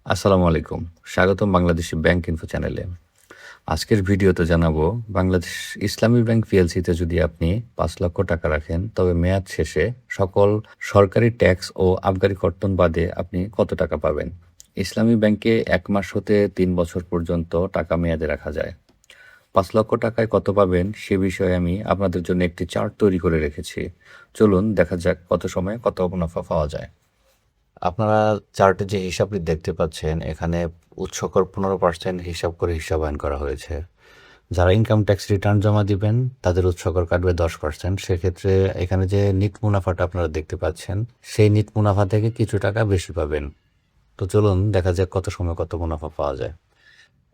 আসসালামু আলাইকুম। স্বাগতম বাংলাদেশী ব্যাংক ইনফো চ্যানেলে। আজকের ভিডিওতে জানাবো বাংলাদেশ ইসলামী ব্যাংক পিএলসিতে যদি আপনি ৫ লক্ষ টাকা রাখেন তবে মেয়াদ শেষে সকল সরকারি ট্যাক্স ও আবগারি কর্তন বাদে আপনি কত টাকা পাবেন। ইসলামী ব্যাংকে ১ মাস হতে ৩ বছর পর্যন্ত টাকা মেয়াদে রাখা যায়। ৫ লক্ষ টাকায় কত পাবেন সে বিষয়ে আমি আপনাদের জন্য একটি চার্ট তৈরি করে রেখেছি। চলুন দেখা যাক কত সময়ে কত মুনাফা পাওয়া যায়। আপনারা চার্টে যে হিসাবটি দেখতে পাচ্ছেন এখানে উৎসকর ১৫% হিসাব করে হিসাবায়ন করা হয়েছে। যারা ইনকাম ট্যাক্স রিটার্ন জমা দিবেন তাদের উৎসকর কাটবে ১০%। সেক্ষেত্রে এখানে যে নিট মুনাফাটা আপনারা দেখতে পাচ্ছেন সেই নিট মুনাফা থেকে কিছু টাকা বেশি পাবেন। তো চলুন দেখা যাক কত সময় কত মুনাফা পাওয়া যায়।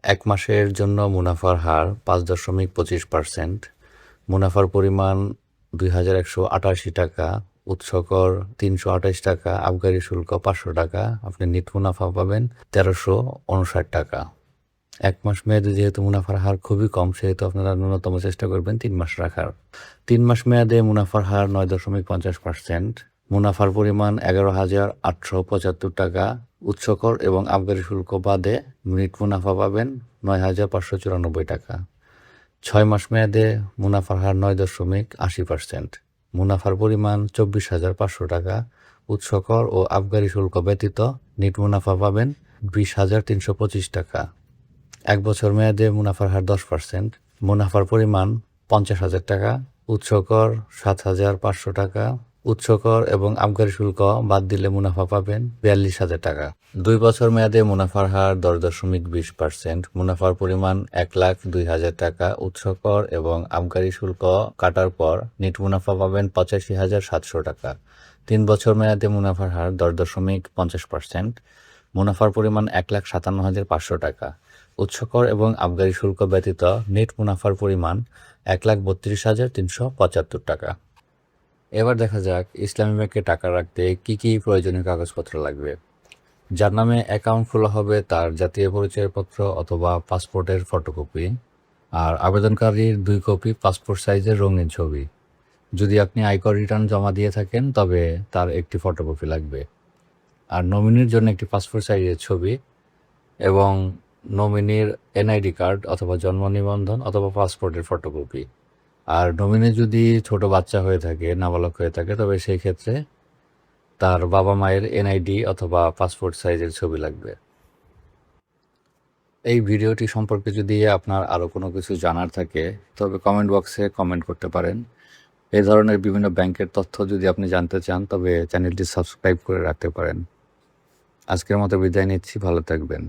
১ মাসের জন্য মুনাফার হার ৫.২৫%, মুনাফার পরিমাণ ২,১৮৮ টাকা, উৎসকর ৩২৮ টাকা, আবগারি শুল্ক ৫০০ টাকা, আপনি নিট মুনাফা পাবেন ১৩৫৯ টাকা। ১ মাস মেয়াদে যেহেতু মুনাফার হার খুবই কম সেহেতু আপনারা ন্যূনতম চেষ্টা করবেন ৩ মাস রাখার। ৩ মাস মেয়াদে মুনাফার হার ৯.৫০%, মুনাফার পরিমাণ ১১,৮৭৫ টাকা, উৎসকর এবং আবগারি শুল্ক বাদে নিট মুনাফা পাবেন ৯,৫৯৪ টাকা। ৬ মাস মেয়াদে মুনাফার হার ৯.৮০%, মুনাফার পরিমাণ ২৪,৫০০ টাকা, উৎসকর ও আবগারি শুল্ক ব্যতীত নিট মুনাফা পাবেন ২০,৩২৫ টাকা। ১ বছর মেয়াদে মুনাফার হার ১০%, মুনাফার পরিমাণ ৫০,০০০ টাকা, উৎসকর ৭,৫০০ টাকা, উৎসকর এবং আবগারি শুল্ক বাদ দিলে মুনাফা পাবেন ৪২,০০০ টাকা। ২ বছর মেয়াদে মুনাফার হার ১০.২০%, মুনাফার পরিমাণ ১,০২,০০০ টাকা, উৎসকর এবং আবগারি শুল্ক কাটার পর নিট মুনাফা পাবেন ৮৫,৭০০ টাকা। ৩ বছর মেয়াদে মুনাফার হার ১০.৫০%, মুনাফার পরিমাণ ১,৫৭,৫০০ টাকা, উৎসকর এবং আবগারি শুল্ক ব্যতীত নেট মুনাফার পরিমাণ ১,৩২,৩৭৫ টাকা। এবার দেখা যাক ইসলামী ব্যাংকে টাকা রাখতে কি কি প্রয়োজনীয় কাগজপত্র লাগবে। যার নামে অ্যাকাউন্ট খোলা হবে তার জাতীয় পরিচয়পত্র অথবা পাসপোর্টের ফটোকপি, আর আবেদনকারীর ২ কপি পাসপোর্ট সাইজের রঙিন ছবি। যদি আপনি আয়কর রিটার্ন জমা দিয়ে থাকেন তবে তার একটি ফটোকপি লাগবে। আর নমিনির জন্য একটি পাসপোর্ট সাইজের ছবি এবং নমিনির এনআইডি কার্ড অথবা জন্ম নিবন্ধন অথবা পাসপোর্টের ফটোকপি। আর নমিনি যদি ছোট বাচ্চা হয়ে থাকে, নাবালক হয়ে থাকে, তবে সেই ক্ষেত্রে তার বাবা মায়ের এনআইডি অথবা পাসপোর্ট সাইজের ছবি লাগবে। এই ভিডিওটি সম্পর্কে যদি আপনার আরও কোনো কিছু জানার থাকে তবে কমেন্ট বক্সে কমেন্ট করতে পারেন। এই ধরনের বিভিন্ন ব্যাংকের তথ্য যদি আপনি জানতে চান তবে চ্যানেলটি সাবস্ক্রাইব করে রাখতে পারেন। আজকের মতো বিদায় নিচ্ছি, ভালো থাকবেন।